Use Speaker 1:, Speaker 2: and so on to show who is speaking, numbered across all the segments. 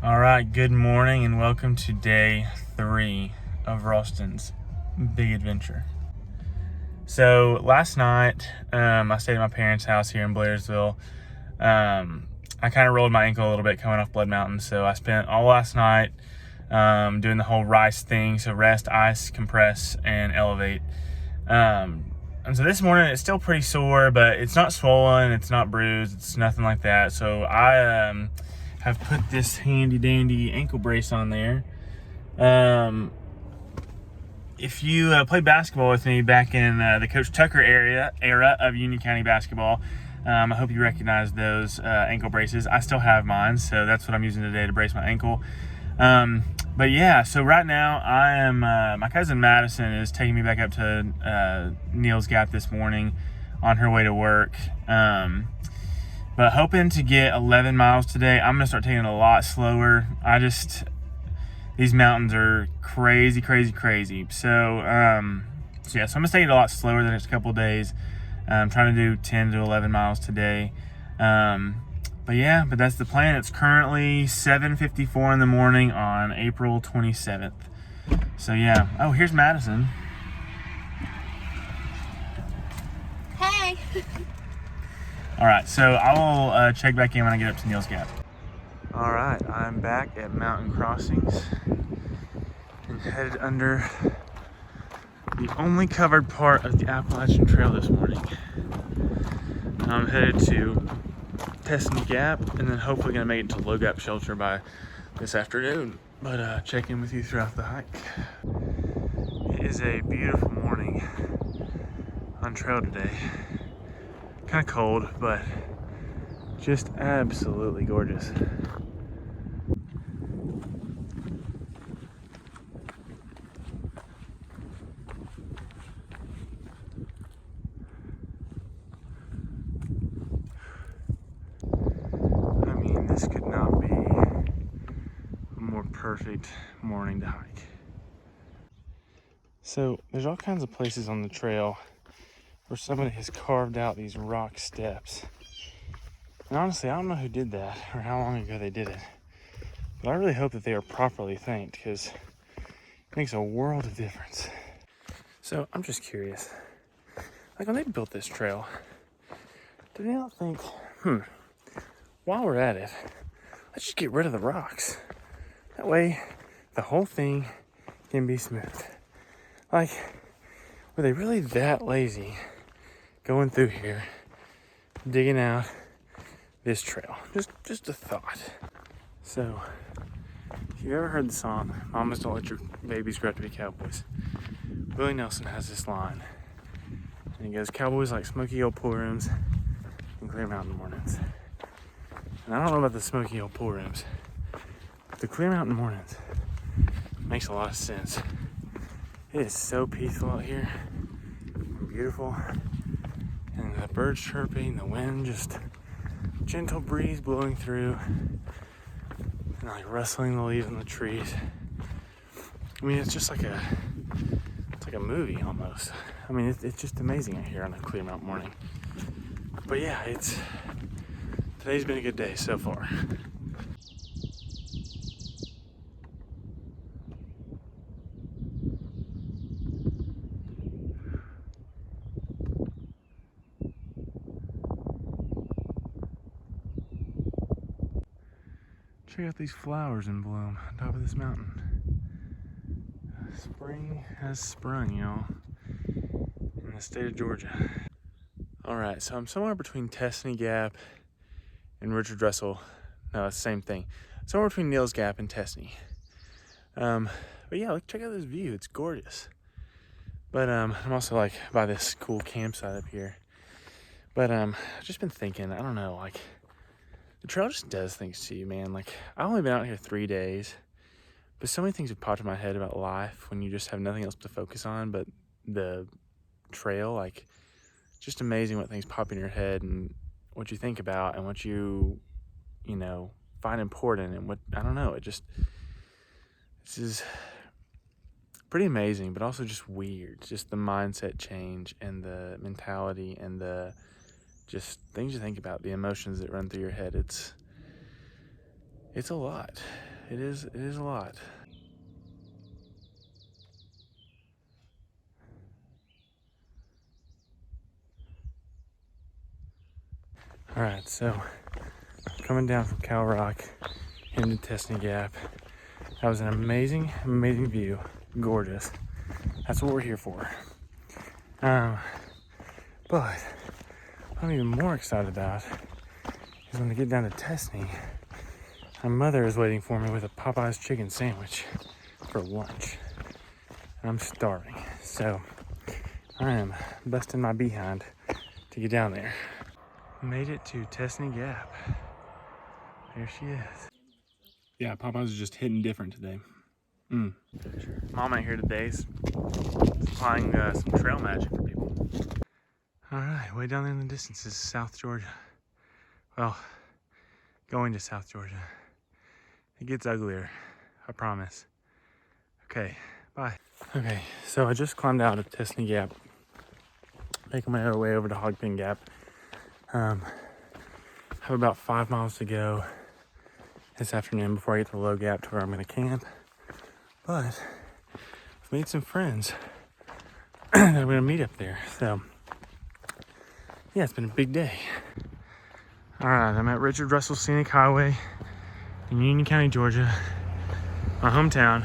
Speaker 1: All right, good morning and welcome to day 3 of Ralston's big adventure. So last night, I stayed at my parents' house here in Blairsville. I kind of rolled my ankle a little bit coming off Blood Mountain, so I spent all last night doing the whole RICE thing, so rest, ice, compress, and elevate. And so this morning it's still pretty sore, but it's not swollen, it's not bruised, it's nothing like that. So I have put this handy dandy ankle brace on there. If you played basketball with me back in the Coach Tucker era of Union County basketball, I hope you recognize those ankle braces. I still have mine, so that's what I'm using today to brace my ankle. But yeah, so right now I am, my cousin Madison is taking me back up to Neal's Gap this morning on her way to work. But hoping to get 11 miles today. I'm gonna start taking it a lot slower. These mountains are crazy. So yeah, so I'm gonna take it a lot slower the next couple of days. I'm trying to do 10 to 11 miles today. But that's the plan. It's currently 7:54 in the morning on April 27th. So yeah. Oh, here's Madison.
Speaker 2: Hey.
Speaker 1: All right, so I will check back in when I get up to Neal's Gap. All right, I'm back at Mountain Crossings and headed under the only covered part of the Appalachian Trail this morning. I'm headed to Tessney Gap and then hopefully gonna make it to Low Gap Shelter by this afternoon. But check in with you throughout the hike. It is a beautiful morning on trail today. Kind of cold, but just absolutely gorgeous. I mean, this could not be a more perfect morning to hike. So there's all kinds of places on the trail where somebody has carved out these rock steps. And honestly, I don't know who did that or how long ago they did it. But I really hope that they are properly thanked because it makes a world of difference. So I'm just curious, like when they built this trail, did they not think, while we're at it, let's just get rid of the rocks. That way the whole thing can be smooth. Like, were they really that lazy going through here, digging out this trail? Just a thought. So, if you've ever heard the song, Mamas Don't Let Your Babies Grow Up to Be Cowboys, Willie Nelson has this line. And he goes, cowboys like smoky old pool rooms and clear mountain mornings. And I don't know about the smoky old pool rooms, but the clear mountain mornings makes a lot of sense. It is so peaceful out here and beautiful. And the birds chirping, the wind just gentle breeze blowing through and like rustling the leaves on the trees. I mean, it's just like a movie almost. I mean, it's just amazing out here on a clear mountain morning. But yeah, today's been a good day so far. Check out these flowers in bloom on top of this mountain. Spring has sprung, y'all, in the state of Georgia. All right, so I'm somewhere between Tessney Gap and Richard Russell. No, it's the same thing. Somewhere between Neal's Gap and Tessney. But yeah, look, check out this view. It's gorgeous. But I'm also like by this cool campsite up here. But I've just been thinking, I don't know, like the trail just does things to you, man. Like I've only been out here 3 days, but so many things have popped in my head about life when you just have nothing else to focus on but the trail. Like, just amazing what things pop in your head and what you think about and what you find important and what, I don't know, this is pretty amazing, but also just weird. Just the mindset change and the mentality and the just things you think about, the emotions that run through your head. It's a lot. It is a lot. All right, so coming down from Cow Rock into Testney Gap. That was an amazing view. Gorgeous. That's what we're here for. But what I'm even more excited about is when I get down to Testney, my mother is waiting for me with a Popeye's chicken sandwich for lunch. And I'm starving. So I am busting my behind to get down there. Made it to Testney Gap. There she is. Yeah, Popeye's is just hitting different today. Mom ain't here today, supplying some trail magic for people. All right, way down there in the distance is South Georgia. Well, going to South Georgia. It gets uglier, I promise. Okay, bye. Okay, so I just climbed out of Testney Gap, making my way over to Hogpen Gap. Have about 5 miles to go this afternoon before I get to Low Gap to where I'm gonna camp. But I've made some friends that I'm gonna meet up there. So yeah, it's been a big day. All right, I'm at Richard Russell Scenic Highway in Union County, Georgia, my hometown.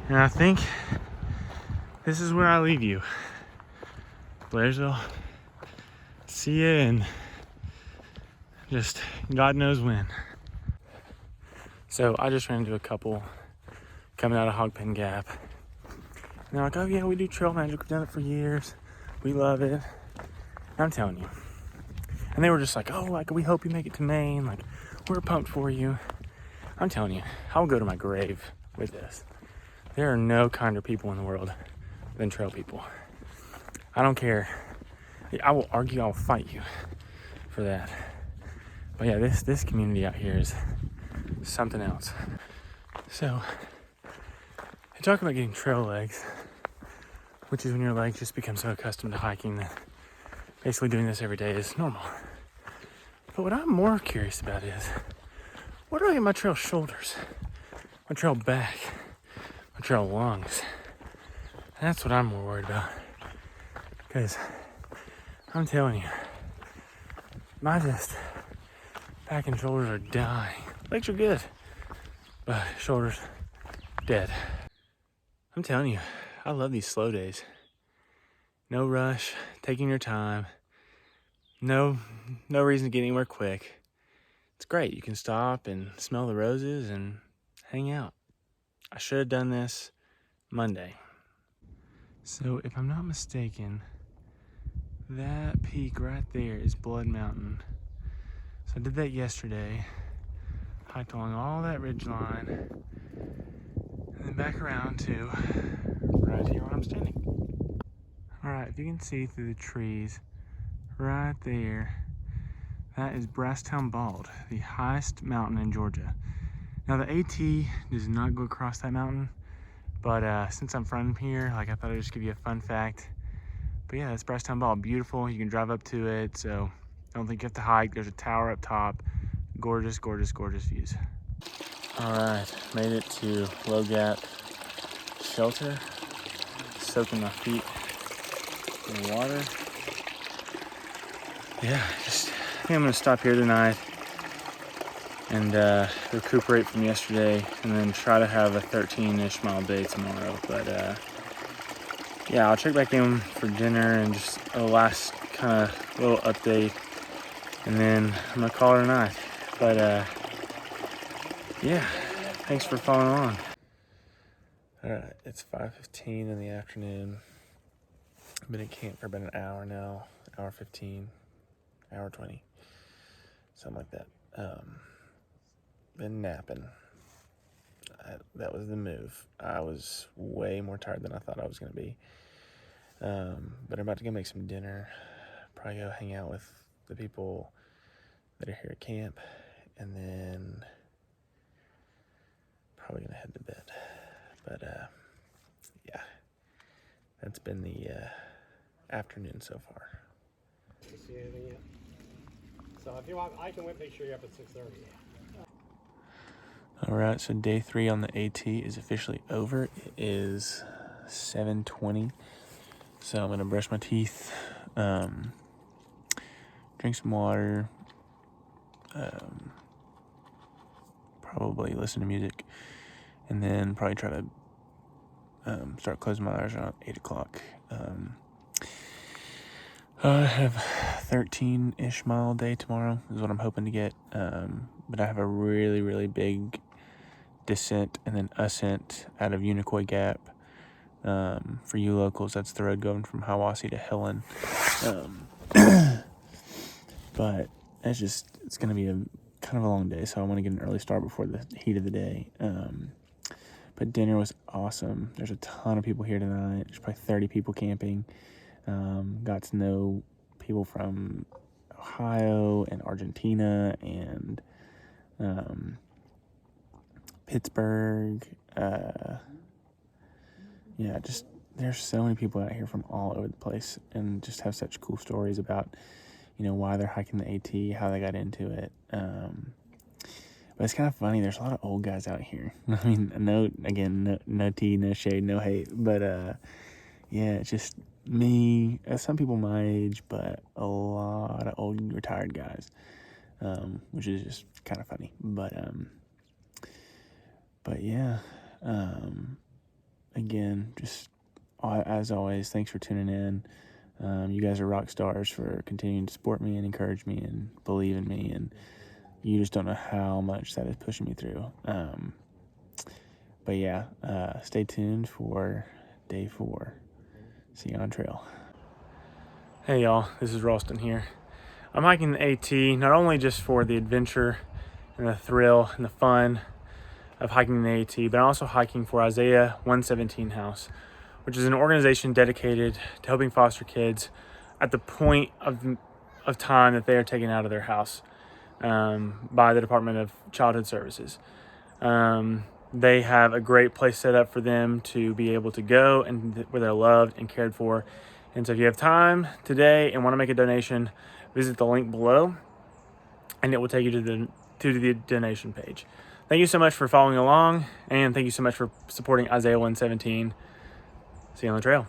Speaker 1: And I think this is where I leave you. Blairsville. See ya in just God knows when. So I just ran into a couple coming out of Hogpen Gap. And they're like, oh yeah, we do trail magic. We've done it for years. We love it. I'm telling you. And they were just like, oh, like, we hope you make it to Maine. Like, we're pumped for you. I'm telling you, I'll go to my grave with this. There are no kinder people in the world than trail people. I don't care. I will argue, I will fight you for that. But yeah, this community out here is something else. So, I talk about getting trail legs, which is when your legs just become so accustomed to hiking that basically doing this every day is normal. But what I'm more curious about is, what do I get my trail shoulders, my trail back, my trail lungs? That's what I'm more worried about. Because I'm telling you, my just back and shoulders are dying. Legs are good, but shoulders, dead. I'm telling you, I love these slow days. No rush, taking your time. No reason to get anywhere quick. It's great. You can stop and smell the roses and hang out. I should have done this Monday. So if I'm not mistaken, that peak right there is Blood Mountain. So I did that yesterday. Hiked along all that ridge line. And then back around to right here where I'm standing. Alright, if you can see through the trees, right there, that is Brasstown Bald, the highest mountain in Georgia. Now the AT does not go across that mountain, but since I'm from here, like, I thought I'd just give you a fun fact. But yeah, that's Brasstown Bald, beautiful. You can drive up to it, so I don't think you have to hike. There's a tower up top. Gorgeous, gorgeous, gorgeous views. All right, made it to Low Gap Shelter. Soaking my feet in the water. Yeah, I think I'm gonna stop here tonight and recuperate from yesterday, and then try to have a 13-ish mile day tomorrow. But yeah, I'll check back in for dinner and just a last kind of little update, and then I'm gonna call it a night. But yeah, thanks for following along. All right, it's 5:15 in the afternoon. I've been at camp for about an hour now, hour 15, hour 20, something like that. Been napping. That was the move. I was way more tired than I thought I was gonna be. But I'm about to go make some dinner, probably go hang out with the people that are here at camp, and then probably gonna head to bed. But yeah, that's been the afternoon so far.
Speaker 3: See anything yet? So if you want, I can make sure you're up at 6:30.
Speaker 1: All right, so day 3 on the AT is officially over. It is 7:20, so I'm gonna brush my teeth, drink some water, probably listen to music, and then probably try to start closing my eyes around 8 o'clock. I have 13-ish mile day tomorrow is what I'm hoping to get, but I have a really, really big descent and then ascent out of Unicoi Gap. For you locals, that's the road going from Hiawassee to Helen. But it's going to be a kind of a long day, so I want to get an early start before the heat of the day. But dinner was awesome. There's a ton of people here tonight. There's probably 30 people camping. Got to know people from Ohio and Argentina and Pittsburgh. Yeah, just there's so many people out here from all over the place and just have such cool stories about, why they're hiking the AT, how they got into it. But it's kind of funny. There's a lot of old guys out here. I mean, no tea, no shade, no hate. But, yeah, it's just me, some people my age, but a lot of old retired guys, which is just kind of funny. But yeah, again, just as always, thanks for tuning in. You guys are rock stars for continuing to support me and encourage me and believe in me, and you just don't know how much that is pushing me through. But yeah, stay tuned for day 4. See you on trail. Hey y'all, this is Ralston here. I'm hiking the AT not only just for the adventure and the thrill and the fun of hiking the AT, but I'm also hiking for Isaiah 117 House, which is an organization dedicated to helping foster kids at the point of time that they are taken out of their house by the Department of Childhood Services. They have a great place set up for them to be able to go and where they're loved and cared for. And so if you have time today and want to make a donation, visit the link below and it will take you to the donation page. Thank you so much for following along, and thank you so much for supporting Isaiah 117. See you on the trail.